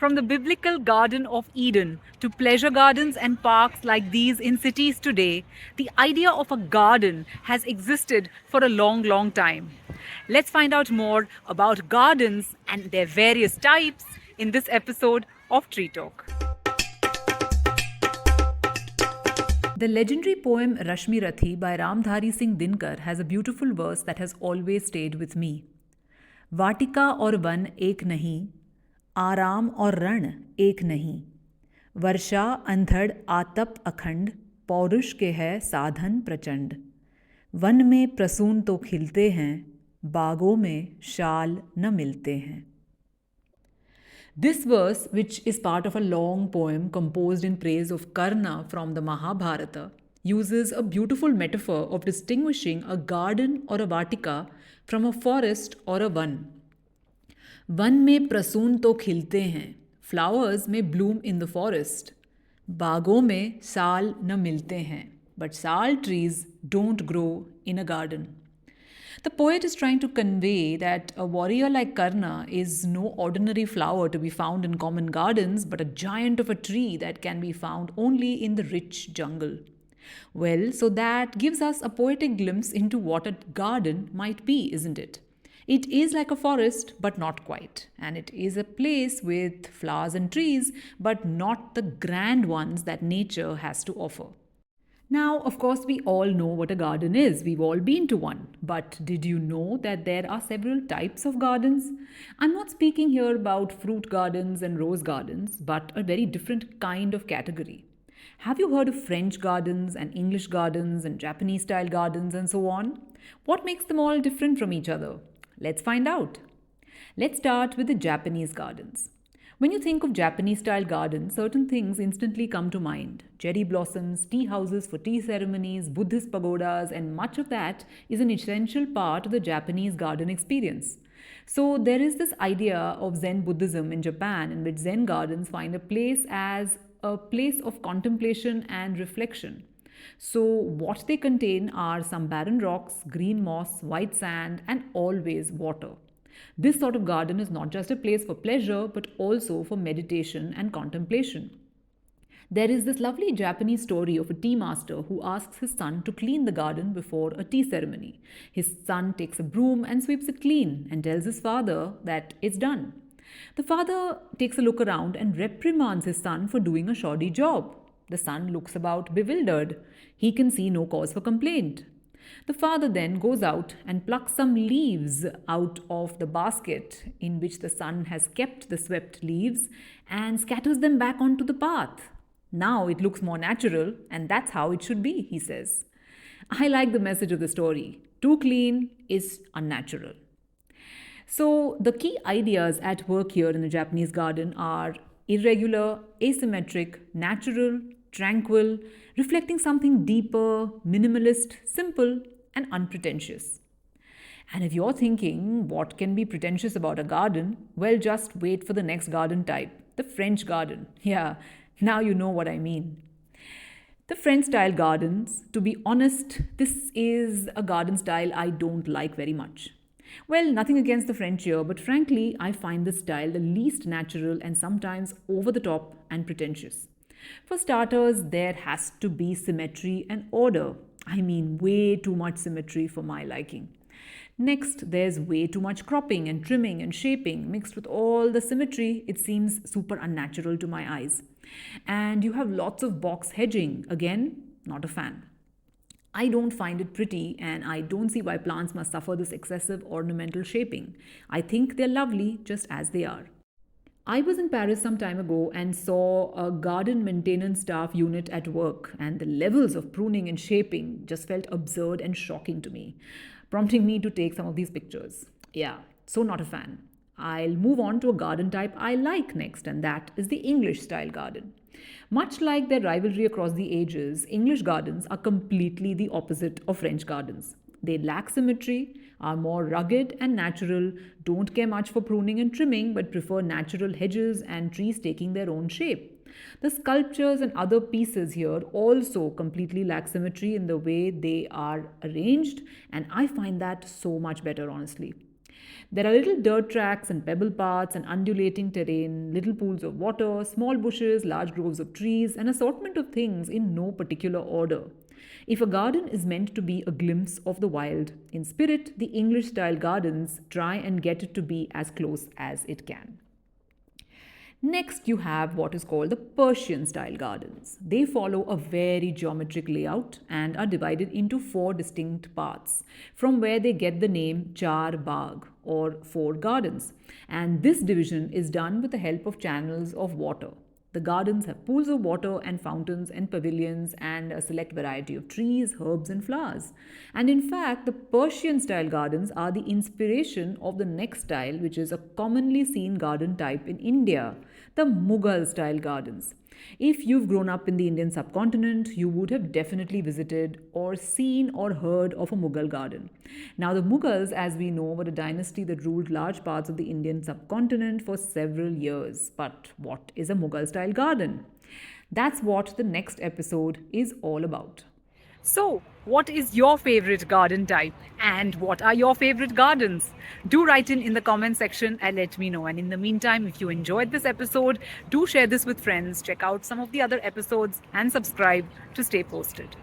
From the biblical Garden of Eden to pleasure gardens and parks like these in cities today, the idea of a garden has existed for a long, long time. Let's find out more about gardens and their various types in this episode of Tree Talk. The legendary poem Rashmi Rathi by Ramdhari Singh Dinkar has a beautiful verse that has always stayed with me. वाटिका और one एक नहीं, आराम और रण एक नहीं, वर्षा अंधड़ आतप अखंड, पौरुष के है साधन प्रचंड, वन में प्रसून तो खिलते हैं, बागों में शाल न मिलते हैं. This verse, which is part of a long poem composed in praise of Karna from the Mahabharata, uses a beautiful metaphor of distinguishing a garden or a vatika from a forest or a van. One में प्रसून तो खिलते हैं, flowers may bloom in the forest. बागों में साल न मिलते हैं, but sal trees don't grow in a garden. The poet is trying to convey that a warrior like Karna is no ordinary flower to be found in common gardens, but a giant of a tree that can be found only in the rich jungle. Well, so that gives us a poetic glimpse into what a garden might be, isn't it? It is like a forest, but not quite. And it is a place with flowers and trees, but not the grand ones that nature has to offer. Now, of course, we all know what a garden is. We've all been to one. But did you know that there are several types of gardens? I'm not speaking here about fruit gardens and rose gardens, but a very different kind of category. Have you heard of French gardens and English gardens and Japanese style gardens and so on? What makes them all different from each other? Let's find out. Let's start with the Japanese gardens. When you think of Japanese style gardens, certain things instantly come to mind. Cherry blossoms, tea houses for tea ceremonies, Buddhist pagodas, and much of that is an essential part of the Japanese garden experience. So there is this idea of Zen Buddhism in Japan, in which Zen gardens find a place as a place of contemplation and reflection. So what they contain are some barren rocks, green moss, white sand, and always water. This sort of garden is not just a place for pleasure, but also for meditation and contemplation. There is this lovely Japanese story of a tea master who asks his son to clean the garden before a tea ceremony. His son takes a broom and sweeps it clean and tells his father that it's done. The father takes a look around and reprimands his son for doing a shoddy job. The son looks about bewildered. He can see no cause for complaint. The father then goes out and plucks some leaves out of the basket in which the son has kept the swept leaves and scatters them back onto the path. Now it looks more natural, and that's how it should be, he says. I like the message of the story. Too clean is unnatural. So, the key ideas at work here in the Japanese garden are irregular, asymmetric, natural, tranquil, reflecting something deeper, minimalist, simple, and unpretentious. And if you're thinking, what can be pretentious about a garden? Well, just wait for the next garden type, the French garden. Yeah, now you know what I mean. The French style gardens, to be honest, this is a garden style I don't like very much. Well, nothing against the French here, but frankly, I find this style the least natural and sometimes over the top and pretentious. For starters, there has to be symmetry and order. I mean, way too much symmetry for my liking. Next, there's way too much cropping and trimming and shaping. Mixed with all the symmetry, it seems super unnatural to my eyes. And you have lots of box hedging. Again, not a fan. I don't find it pretty, and I don't see why plants must suffer this excessive ornamental shaping. I think they're lovely just as they are. I was in Paris some time ago and saw a garden maintenance staff unit at work, and the levels of pruning and shaping just felt absurd and shocking to me, prompting me to take some of these pictures. Yeah, so not a fan. I'll move on to a garden type I like next, and that is the English style garden. Much like their rivalry across the ages, English gardens are completely the opposite of French gardens. They lack symmetry, are more rugged and natural, don't care much for pruning and trimming, but prefer natural hedges and trees taking their own shape. The sculptures and other pieces here also completely lack symmetry in the way they are arranged, and I find that so much better, honestly. There are little dirt tracks and pebble paths and undulating terrain, little pools of water, small bushes, large groves of trees, an assortment of things in no particular order. If a garden is meant to be a glimpse of the wild, in spirit, the English style gardens try and get it to be as close as it can. Next, you have what is called the Persian style gardens. They follow a very geometric layout and are divided into four distinct parts, from where they get the name Char Bagh or four gardens. And this division is done with the help of channels of water. The gardens have pools of water and fountains and pavilions and a select variety of trees, herbs, and flowers. And in fact, the Persian style gardens are the inspiration of the next style, which is a commonly seen garden type in India, the Mughal style gardens. If you've grown up in the Indian subcontinent, you would have definitely visited or seen or heard of a Mughal garden. Now, the Mughals, as we know, were a dynasty that ruled large parts of the Indian subcontinent for several years. But what is a Mughal style garden? That's what the next episode is all about. So, what is your favorite garden type and what are your favorite gardens? Do write in the comment section and let me know. And in the meantime, if you enjoyed this episode, do share this with friends, check out some of the other episodes and subscribe to stay posted.